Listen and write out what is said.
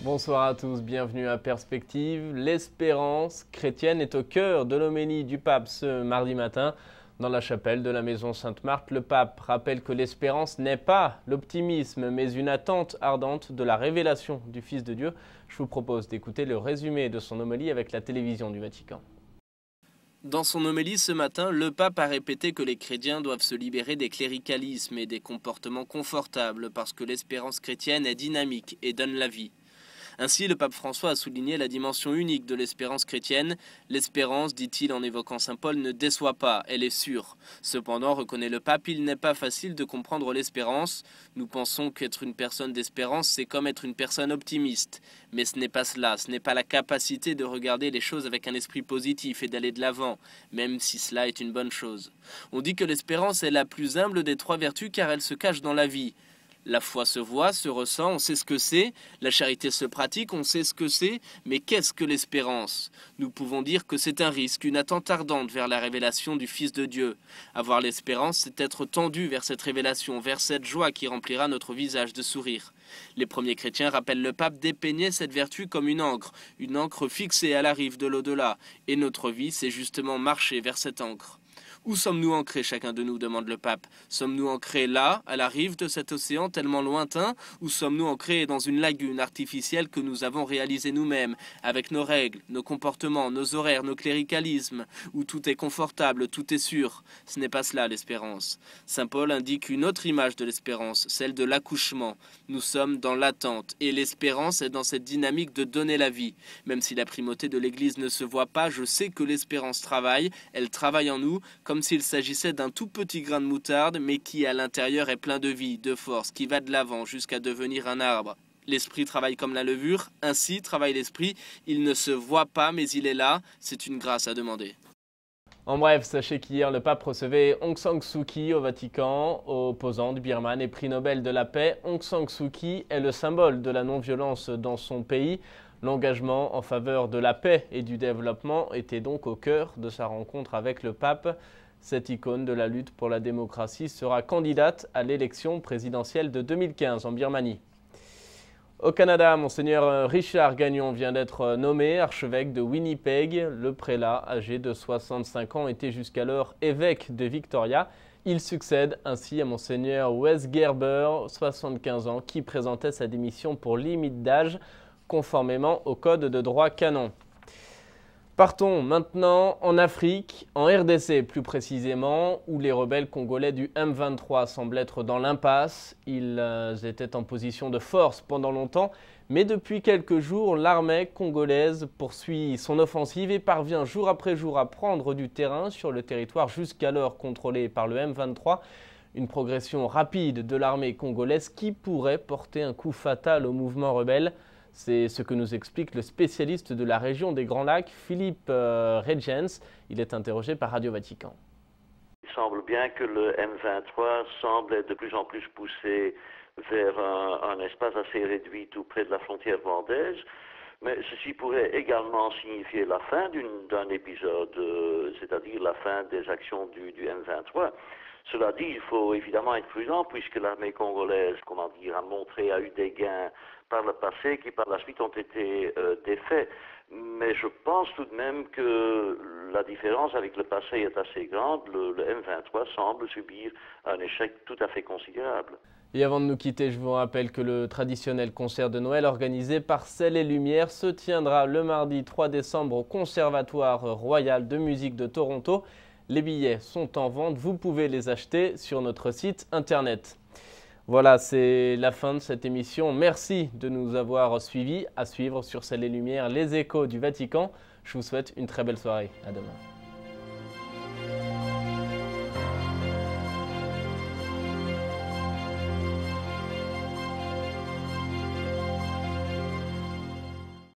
Bonsoir à tous, bienvenue à Perspective. L'espérance chrétienne est au cœur de l'homélie du pape ce mardi matin. Dans la chapelle de la maison Sainte-Marthe, le pape rappelle que l'espérance n'est pas l'optimisme, mais une attente ardente de la révélation du Fils de Dieu. Je vous propose d'écouter le résumé de son homélie avec la télévision du Vatican. Dans son homélie ce matin, le pape a répété que les chrétiens doivent se libérer des cléricalismes et des comportements confortables parce que l'espérance chrétienne est dynamique et donne la vie. Ainsi, le pape François a souligné la dimension unique de l'espérance chrétienne. L'espérance, dit-il en évoquant saint Paul, ne déçoit pas, elle est sûre. Cependant, reconnaît le pape, il n'est pas facile de comprendre l'espérance. Nous pensons qu'être une personne d'espérance, c'est comme être une personne optimiste. Mais ce n'est pas cela, ce n'est pas la capacité de regarder les choses avec un esprit positif et d'aller de l'avant, même si cela est une bonne chose. On dit que l'espérance est la plus humble des trois vertus car elle se cache dans la vie. La foi se voit, se ressent, on sait ce que c'est. La charité se pratique, on sait ce que c'est. Mais qu'est-ce que l'espérance? Nous pouvons dire que c'est un risque, une attente ardente vers la révélation du Fils de Dieu. Avoir l'espérance, c'est être tendu vers cette révélation, vers cette joie qui remplira notre visage de sourire. Les premiers chrétiens, rappellent le pape, dépeignaient cette vertu comme une encre fixée à la rive de l'au-delà. Et notre vie, c'est justement marcher vers cette encre. Où sommes-nous ancrés, chacun de nous, demande le pape. Sommes-nous ancrés là, à la rive de cet océan tellement lointain, ou sommes-nous ancrés dans une lagune artificielle que nous avons réalisée nous-mêmes, avec nos règles, nos comportements, nos horaires, nos cléricalismes, où tout est confortable, tout est sûr? Ce n'est pas cela l'espérance. Saint Paul indique une autre image de l'espérance, celle de l'accouchement. Nous sommes dans l'attente, et l'espérance est dans cette dynamique de donner la vie. Même si la primauté de l'Église ne se voit pas, je sais que l'espérance travaille, elle travaille en nous, comme s'il s'agissait d'un tout petit grain de moutarde, mais qui à l'intérieur est plein de vie, de force, qui va de l'avant jusqu'à devenir un arbre. L'esprit travaille comme la levure, ainsi travaille l'esprit, il ne se voit pas mais il est là, c'est une grâce à demander. En bref, sachez qu'hier le pape recevait Aung San Suu Kyi au Vatican, opposante birmane et prix Nobel de la paix. Aung San Suu Kyi est le symbole de la non-violence dans son pays. L'engagement en faveur de la paix et du développement était donc au cœur de sa rencontre avec le pape. Cette icône de la lutte pour la démocratie sera candidate à l'élection présidentielle de 2015 en Birmanie. Au Canada, Monseigneur Richard Gagnon vient d'être nommé archevêque de Winnipeg. Le prélat, âgé de 65 ans, était jusqu'alors évêque de Victoria. Il succède ainsi à Monseigneur Wes Gerber, 75 ans, qui présentait sa démission pour limite d'âge, conformément au Code de droit canon. Partons maintenant en Afrique, en RDC plus précisément, où les rebelles congolais du M23 semblent être dans l'impasse. Ils étaient en position de force pendant longtemps, mais depuis quelques jours, l'armée congolaise poursuit son offensive et parvient jour après jour à prendre du terrain sur le territoire jusqu'alors contrôlé par le M23. Une progression rapide de l'armée congolaise qui pourrait porter un coup fatal au mouvement rebelle. C'est ce que nous explique le spécialiste de la région des Grands Lacs, Philippe Regens. Il est interrogé par Radio Vatican. Il semble bien que le M23 semble être de plus en plus poussé vers un espace assez réduit tout près de la frontière rwandaise. Mais ceci pourrait également signifier la fin d'un épisode, c'est-à-dire la fin des actions du M23. Cela dit, il faut évidemment être prudent puisque l'armée congolaise, a eu des gains par le passé qui par la suite ont été défaits. Mais je pense tout de même que la différence avec le passé est assez grande. Le M23 semble subir un échec tout à fait considérable. Et avant de nous quitter, je vous rappelle que le traditionnel concert de Noël organisé par Ciel et Lumière se tiendra le mardi 3 décembre au Conservatoire Royal de musique de Toronto. Les billets sont en vente, vous pouvez les acheter sur notre site internet. Voilà, c'est la fin de cette émission. Merci de nous avoir suivis. À suivre sur Ciel et Lumière, les échos du Vatican. Je vous souhaite une très belle soirée. À demain.